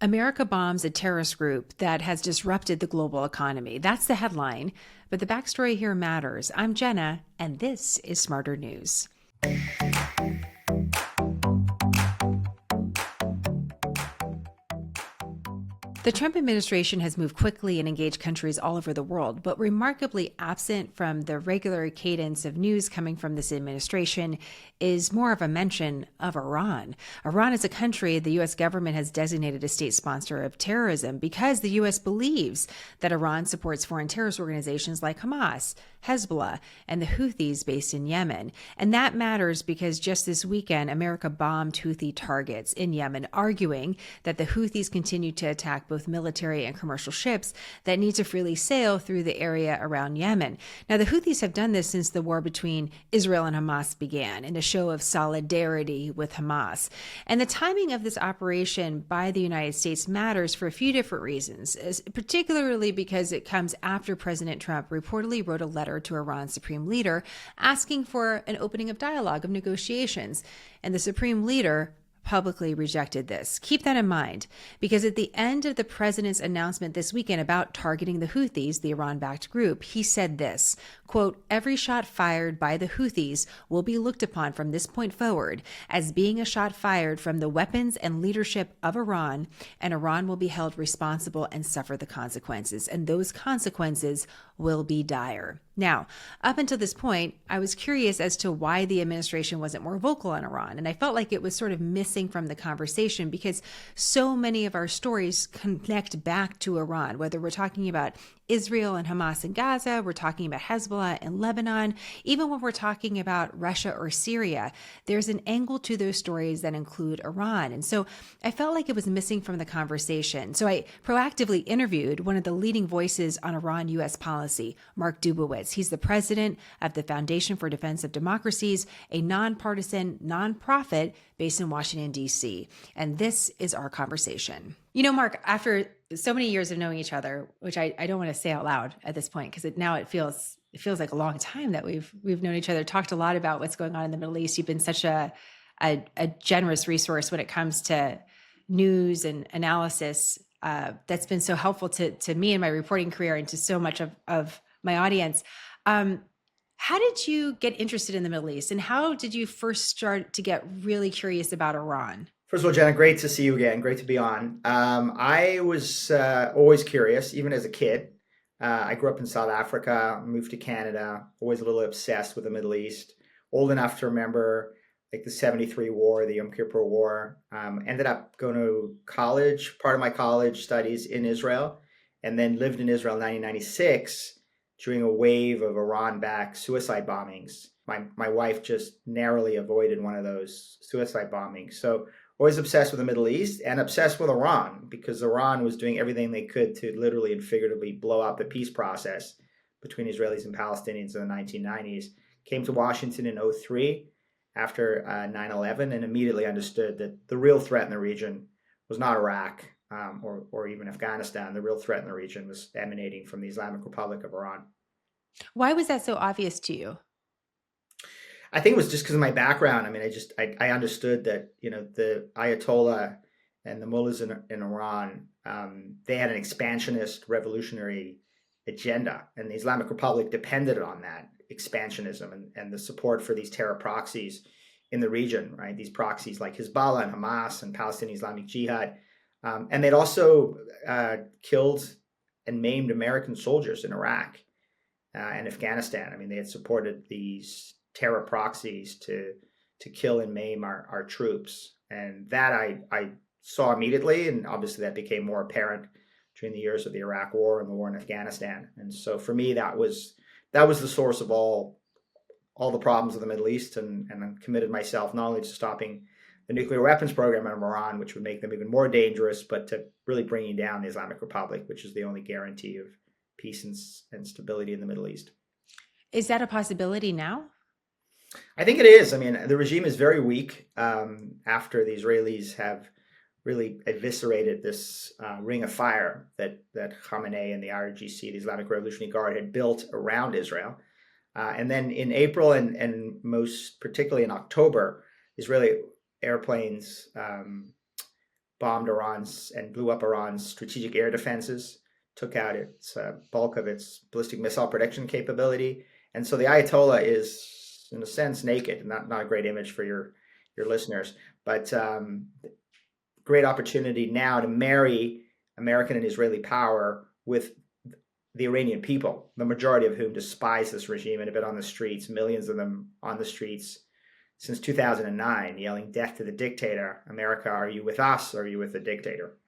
America bombs a terrorist group that has disrupted the global economy. That's the headline, but the backstory here matters. I'm Jenna, and this is Smarter News. The Trump administration has moved quickly and engaged countries all over the world, but remarkably absent from the regular cadence of news coming from this administration is more of a mention of Iran. Iran is a country the U.S. government has designated a state sponsor of terrorism because the U.S. believes that Iran supports foreign terrorist organizations like Hamas, Hezbollah, and the Houthis based in Yemen. And that matters because just this weekend, America bombed Houthi targets in Yemen, arguing that the Houthis continue to attack both military and commercial ships that need to freely sail through the area around Yemen. Now, the Houthis have done this since the war between Israel and Hamas began in a show of solidarity with Hamas. And the timing of this operation by the United States matters for a few different reasons, particularly because it comes after President Trump reportedly wrote a letter to Iran's supreme leader asking for an opening of dialogue, of negotiations. And the supreme leader publicly rejected this. Keep that in mind, because at the end of the president's announcement this weekend about targeting the Houthis, the Iran-backed group, he said this, quote, "Every shot fired by the Houthis will be looked upon from this point forward as being a shot fired from the weapons and leadership of Iran, and Iran will be held responsible and suffer the consequences. And those consequences will be dire." Now, up until this point, I was curious as to why the administration wasn't more vocal on Iran. And I felt like it was sort of missing from the conversation because so many of our stories connect back to Iran, whether we're talking about Israel and Hamas in Gaza, we're talking about Hezbollah in Lebanon, even when we're talking about Russia or Syria, there's an angle to those stories that include Iran. And so I felt like it was missing from the conversation. So I proactively interviewed one of the leading voices on Iran-U.S. policy, Mark Dubowitz. He's the president of the Foundation for Defense of Democracies, a nonpartisan nonprofit based in Washington, D.C. And this is our conversation. You know, Mark, after so many years of knowing each other, which I don't want to say out loud at this point, because it feels like a long time that we've known each other, talked a lot about what's going on in the Middle East. You've been such a generous resource when it comes to news and analysis. That's been so helpful to me in my reporting career and to so much of my audience. How did you get interested in the Middle East, and how did you first start to get really curious about Iran? First of all, Jenna, great to see you again. Great to be on. I was always curious, even as a kid. I grew up in South Africa, moved to Canada, always a little obsessed with the Middle East. Old enough to remember like the 73 war, the Yom Kippur War. Ended up going to college, part of my college studies in Israel, and then lived in Israel in 1996 during a wave of Iran-backed suicide bombings. My wife just narrowly avoided one of those suicide bombings. So always obsessed with the Middle East and obsessed with Iran because Iran was doing everything they could to literally and figuratively blow up the peace process between Israelis and Palestinians in the 1990s. Came to Washington in 2003 after 9/11 and immediately understood that the real threat in the region was not Iraq or even Afghanistan. The real threat in the region was emanating from the Islamic Republic of Iran. Why was that so obvious to you? I think it was just because of my background. I mean, I understood that, the Ayatollah and the mullahs in Iran, they had an expansionist revolutionary agenda, and the Islamic Republic depended on that expansionism and the support for these terror proxies in the region, right? These proxies like Hezbollah and Hamas and Palestinian Islamic Jihad. And they'd also killed and maimed American soldiers in Iraq and Afghanistan. I mean, they had supported these terror proxies to kill and maim our troops. And that I saw immediately, and obviously that became more apparent during the years of the Iraq War and the war in Afghanistan. And so for me, that was the source of all the problems of the Middle East, and I committed myself not only to stopping the nuclear weapons program in Iran, which would make them even more dangerous, but to really bringing down the Islamic Republic, which is the only guarantee of peace and stability in the Middle East. Is that a possibility now? I think it is. I mean, the regime is very weak after the Israelis have really eviscerated this ring of fire that Khamenei and the IRGC, the Islamic Revolutionary Guard, had built around Israel. And then in April and most particularly in October, Israeli airplanes bombed Iran's and blew up Iran's strategic air defenses, took out its bulk of its ballistic missile production capability. And so the Ayatollah is, in a sense, naked. Not a great image for your listeners, but great opportunity now to marry American and Israeli power with the Iranian people, the majority of whom despise this regime and have been on the streets, millions of them on the streets since 2009, yelling death to the dictator. America, are you with us or are you with the dictator?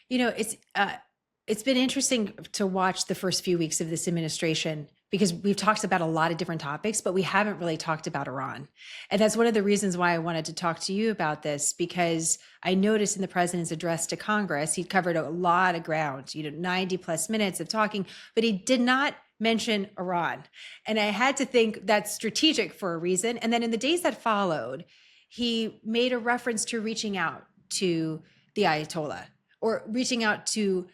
You know, it's been interesting to watch the first few weeks of this administration because we've talked about a lot of different topics, but we haven't really talked about Iran. And that's one of the reasons why I wanted to talk to you about this, because I noticed in the president's address to Congress, he covered a lot of ground, 90 plus minutes of talking, but he did not mention Iran. And I had to think that's strategic for a reason. And then in the days that followed, he made a reference to reaching out to the Ayatollah or reaching out to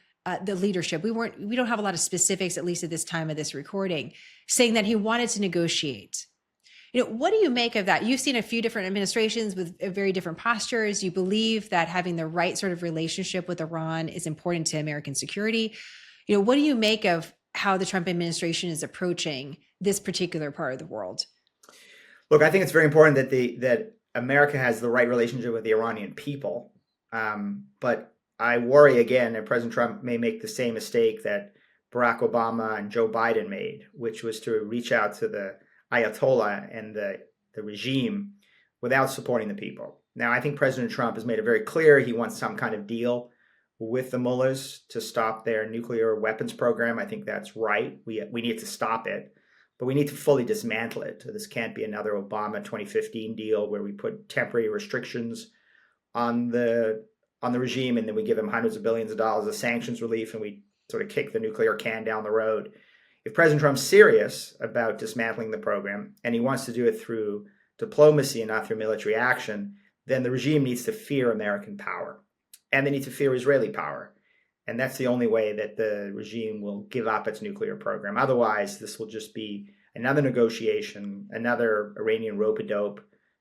the leadership. We don't have a lot of specifics, at least at this time of this recording, saying that he wanted to negotiate. What do you make of that? You've seen a few different administrations with very different postures. You believe that having the right sort of relationship with Iran is important to American security. What do you make of how the Trump administration is approaching this particular part of the world? Look, I think it's very important that America has the right relationship with the Iranian people. But I worry again that President Trump may make the same mistake that Barack Obama and Joe Biden made, which was to reach out to the Ayatollah and the regime without supporting the people. Now, I think President Trump has made it very clear he wants some kind of deal with the mullahs to stop their nuclear weapons program. I think that's right. We need to stop it, but we need to fully dismantle it. This can't be another Obama 2015 deal where we put temporary restrictions on the regime and then we give them hundreds of billions of dollars of sanctions relief and we sort of kick the nuclear can down the road. If President Trump's serious about dismantling the program and he wants to do it through diplomacy and not through military action, then the regime needs to fear American power and they need to fear Israeli power. And that's the only way that the regime will give up its nuclear program. Otherwise, this will just be another negotiation, another Iranian rope-a-dope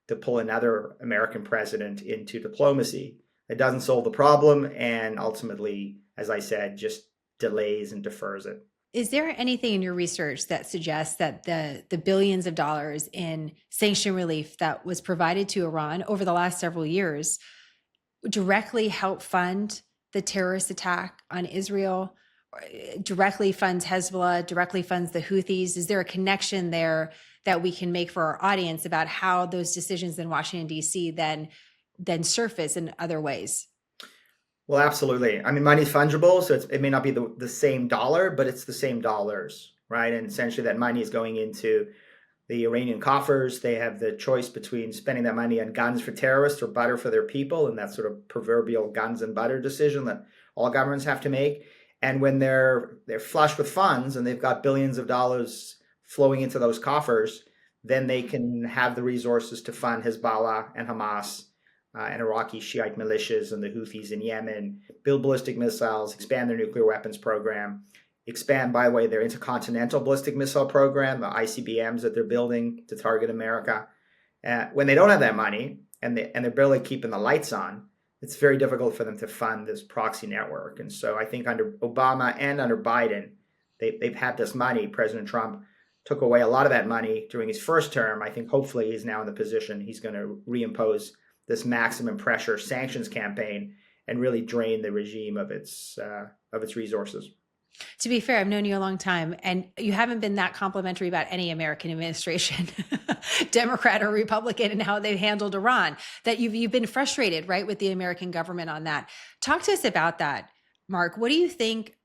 to pull another American president into diplomacy. It doesn't solve the problem and ultimately, as I said, just delays and defers it. Is there anything in your research that suggests that the billions of dollars in sanction relief that was provided to Iran over the last several years directly help fund the terrorist attack on Israel, directly funds Hezbollah, directly funds the Houthis? Is there a connection there that we can make for our audience about how those decisions in Washington, D.C. then surface in other ways? Well, absolutely. I mean, money's fungible, so it may not be the same dollar, but it's the same dollars, right? And essentially that money is going into the Iranian coffers. They have the choice between spending that money on guns for terrorists or butter for their people, and that sort of proverbial guns and butter decision that all governments have to make. And when they're flush with funds and they've got billions of dollars flowing into those coffers, then they can have the resources to fund Hezbollah and Hamas and Iraqi Shiite militias and the Houthis in Yemen, build ballistic missiles, expand their nuclear weapons program, expand, by the way, their intercontinental ballistic missile program, the ICBMs that they're building to target America. When they don't have that money and they're barely keeping the lights on, it's very difficult for them to fund this proxy network. And so I think under Obama and under Biden, they've had this money. President Trump took away a lot of that money during his first term. I think hopefully he's now in the position he's going to reimpose this maximum pressure sanctions campaign and really drain the regime of its resources. To be fair, I've known you a long time, and you haven't been that complimentary about any American administration, Democrat or Republican, and how they've handled Iran. That you've been frustrated, right, with the American government on that. Talk to us about that, Mark. What do you think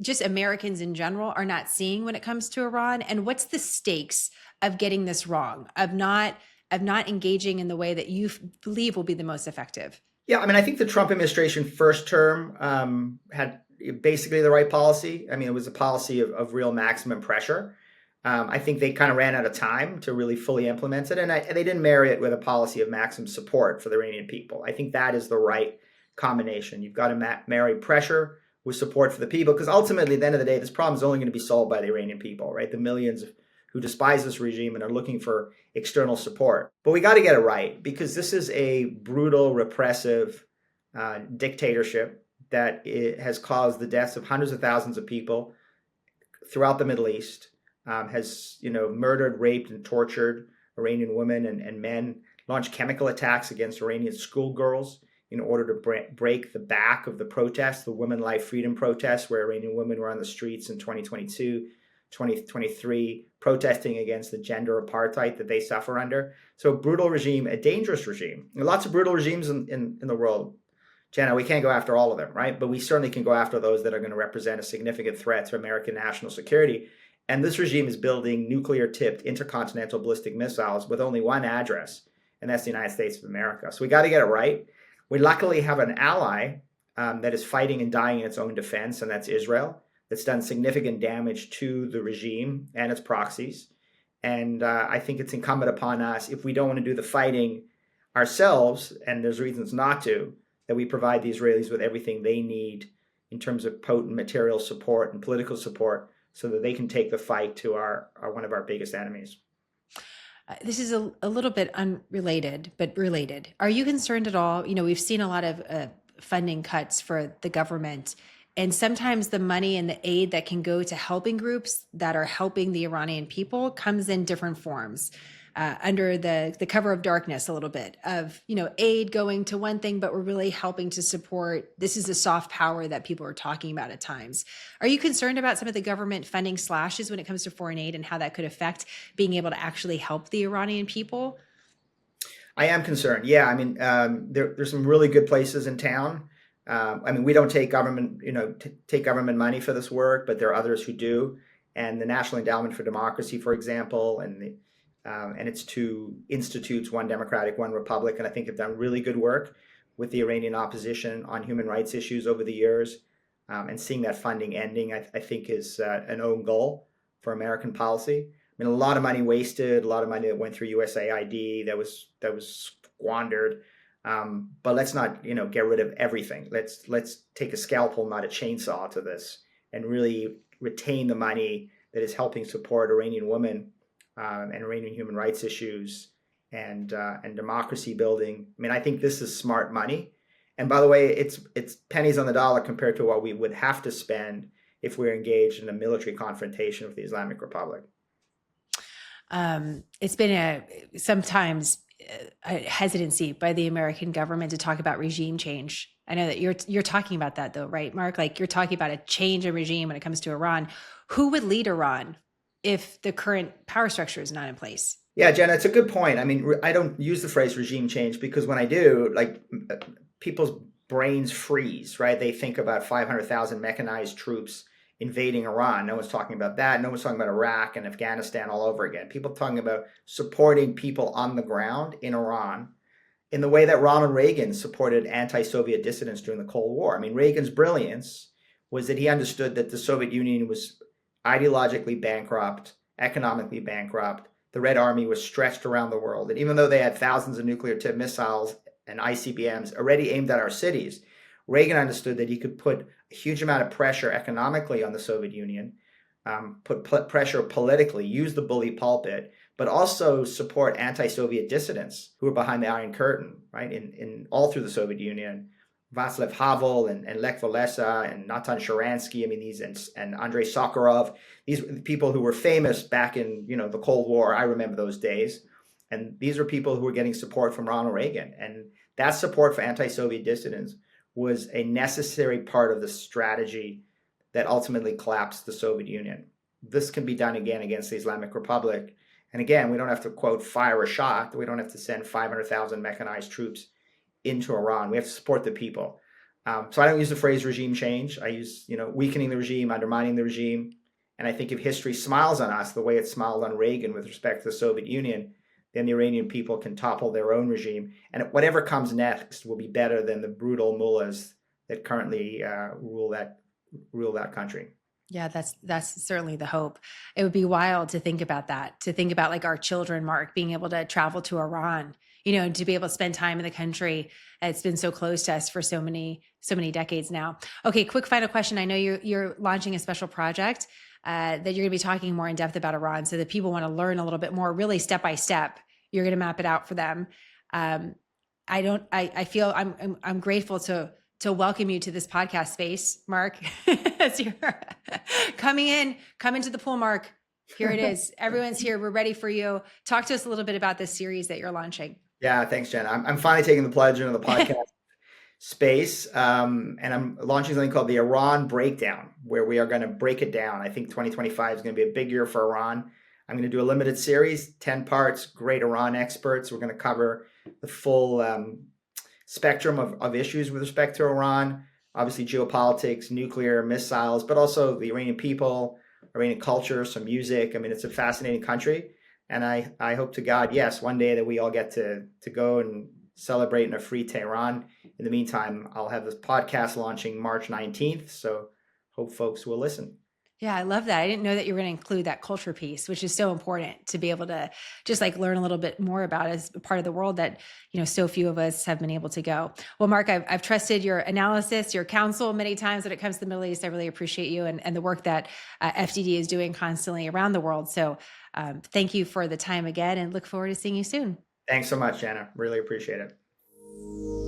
just Americans in general are not seeing when it comes to Iran, and what's the stakes of getting this wrong, of not engaging in the way that you believe will be the most effective? Yeah, I mean, I think the Trump administration first term had basically the right policy. I mean, it was a policy of real maximum pressure. I think they kind of ran out of time to really fully implement it, and they didn't marry it with a policy of maximum support for the Iranian people. I think that is the right combination. You've got to marry pressure with support for the people, because ultimately, at the end of the day, this problem is only going to be solved by the Iranian people, right? The millions who despise this regime and are looking for external support. But we got to get it right, because this is a brutal, repressive, dictatorship that has caused the deaths of hundreds of thousands of people throughout the Middle East, has murdered, raped, and tortured Iranian women and men, launched chemical attacks against Iranian schoolgirls in order to break the back of the protests, the Women Life Freedom protests, where Iranian women were on the streets in 2022, 2023, protesting against the gender apartheid that they suffer under. So a brutal regime, a dangerous regime. There are lots of brutal regimes in the world. Jenna, we can't go after all of them, right? But we certainly can go after those that are going to represent a significant threat to American national security. And this regime is building nuclear-tipped intercontinental ballistic missiles with only one address, and that's the United States of America. So we got to get it right. We luckily have an ally that is fighting and dying in its own defense, and that's Israel, that's done significant damage to the regime and its proxies. And I think it's incumbent upon us, if we don't want to do the fighting ourselves, and there's reasons not to, that we provide the Israelis with everything they need in terms of potent material support and political support so that they can take the fight to our one of our biggest enemies. This is a little bit unrelated, but related. Are you concerned at all? We've seen a lot of funding cuts for the government, and sometimes the money and the aid that can go to helping groups that are helping the Iranian people comes in different forms. Under the cover of darkness, a little bit of, aid going to one thing, but we're really helping to support. This is a soft power that people are talking about at times. Are you concerned about some of the government funding slashes when it comes to foreign aid and how that could affect being able to actually help the Iranian people? I am concerned. Yeah, I mean, there's some really good places in town. We don't take government, take government money for this work, but there are others who do. And the National Endowment for Democracy, for example, and its two institutes, one Democratic, one Republican, I think have done really good work with the Iranian opposition on human rights issues over the years. And seeing that funding ending, I think is an own goal for American policy. I mean, a lot of money wasted, a lot of money that went through USAID that was squandered. But let's not, get rid of everything. Let's take a scalpel, not a chainsaw, to this, and really retain the money that is helping support Iranian women and Iranian human rights issues and democracy building. I mean, I think this is smart money. And by the way, it's pennies on the dollar compared to what we would have to spend if we're engaged in a military confrontation with the Islamic Republic. It's been sometimes a hesitancy by the American government to talk about regime change. I know that you're talking about that though, right, Mark? Like, you're talking about a change in regime when it comes to Iran. Who would lead Iran if the current power structure is not in place? Yeah, Jenna, it's a good point. I mean, I don't use the phrase regime change because when I do, people's brains freeze, right? They think about 500,000 mechanized troops invading Iran. No one's talking about that. No one's talking about Iraq and Afghanistan all over again. People talking about supporting people on the ground in Iran in the way that Ronald Reagan supported anti-Soviet dissidents during the Cold War. I mean, Reagan's brilliance was that he understood that the Soviet Union was ideologically bankrupt, economically bankrupt. The Red Army was stretched around the world. And even though they had thousands of nuclear-tipped missiles and ICBMs already aimed at our cities, Reagan understood that he could put a huge amount of pressure economically on the Soviet Union, put pressure politically, use the bully pulpit, but also support anti-Soviet dissidents who were behind the Iron Curtain, right? In all through the Soviet Union, Václav Havel and Lech Walesa and Natan Sharansky, and Andrei Sakharov, these people who were famous back in the Cold War. I remember those days, and these are people who were getting support from Ronald Reagan, and that support for anti-Soviet dissidents was a necessary part of the strategy that ultimately collapsed the Soviet Union. This can be done again against the Islamic Republic, and again, we don't have to quote fire a shot. We don't have to send 500,000 mechanized troops into Iran. We have to support the people. So I don't use the phrase regime change. I use, weakening the regime, undermining the regime. And I think if history smiles on us the way it smiled on Reagan with respect to the Soviet Union, then the Iranian people can topple their own regime. And whatever comes next will be better than the brutal mullahs that currently rule that country. Yeah, that's certainly the hope. It would be wild to think about that, to think about like our children, Mark, being able to travel to Iran, to be able to spend time in the country. It's been so close to us for so many decades now. Okay, quick final question. I know you're launching a special project that you're going to be talking more in depth about Iran, so that people want to learn a little bit more, really step by step. You're going to map it out for them. I feel I'm grateful to welcome you to this podcast space, Mark. As you're come into the pool, Mark. Here it is. Everyone's here. We're ready for you. Talk to us a little bit about this series that you're launching. Yeah, thanks, Jen. I'm finally taking the plunge into the podcast space, and I'm launching something called the Iran Breakdown, where we are going to break it down. I think 2025 is going to be a big year for Iran. I'm going to do a limited series, 10 parts, great Iran experts. We're going to cover the full spectrum of issues with respect to Iran, obviously geopolitics, nuclear, missiles, but also the Iranian people, Iranian culture, some music. I mean, it's a fascinating country. And I hope to God, yes, one day that we all get to go and celebrate in a free Tehran. In the meantime, I'll have this podcast launching March 19th. So hope folks will listen. Yeah, I love that. I didn't know that you were going to include that culture piece, which is so important to be able to just like learn a little bit more about as a part of the world that, so few of us have been able to go. Well, Mark, I've trusted your analysis, your counsel many times when it comes to the Middle East. I really appreciate you and the work that FDD is doing constantly around the world. So thank you for the time again and look forward to seeing you soon. Thanks so much, Anna. Really appreciate it.